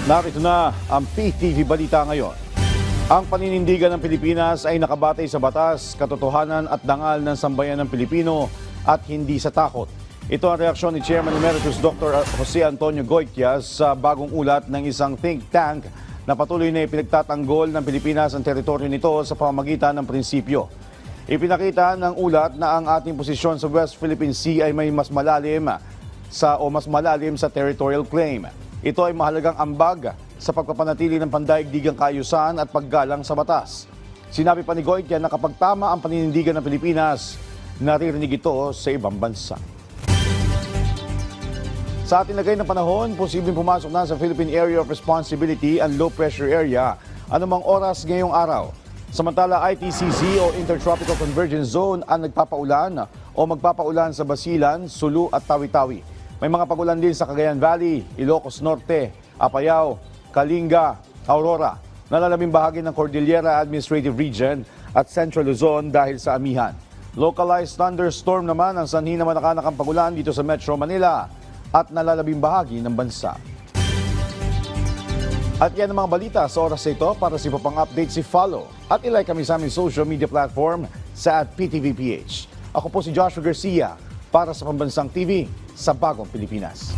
Narito na ang PTV Balita ngayon. Ang paninindigan ng Pilipinas ay nakabatay sa batas, katotohanan at dangal ng sambayan ng Pilipino at hindi sa takot. Ito ang reaksyon ni Chairman Emeritus Dr. Jose Antonio Goytias sa bagong ulat ng isang think tank na patuloy na ipinagtatanggol ng Pilipinas ang teritoryo nito sa pamamagitan ng prinsipyo. Ipinakita ng ulat na ang ating posisyon sa West Philippine Sea ay may mas malalim sa territorial claim. Ito ay mahalagang ambag sa pagpapanatili ng pandaigdigang kaayusan at paggalang sa batas. Sinabi pa ni Goytias na kapag tama ang paninindigan ng Pilipinas, naririnig ito sa ibang bansa. Sa ating lagay ng panahon, posibleng pumasok na sa Philippine Area of Responsibility ang low pressure area anumang oras ngayong araw. Samantala, ITCZ o Intertropical Convergence Zone ang nagpapaulan o magpapaulan sa Basilan, Sulu at Tawi-Tawi. May mga pagulan din sa Cagayan Valley, Ilocos Norte, Apayao, Kalinga, Aurora. Nalalabing bahagi ng Cordillera Administrative Region at Central Luzon dahil sa amihan. Localized thunderstorm naman ang sanhi na manakanakang pagulan dito sa Metro Manila at nalalabing bahagi ng bansa. At yan ang mga balita sa oras ito. Para sa iba pang update, follow at ilike kami sa aming social media platform sa @PTVPH. Ako po si Joshua Garcia para sa Pambansang TV sa Bagong Pilipinas.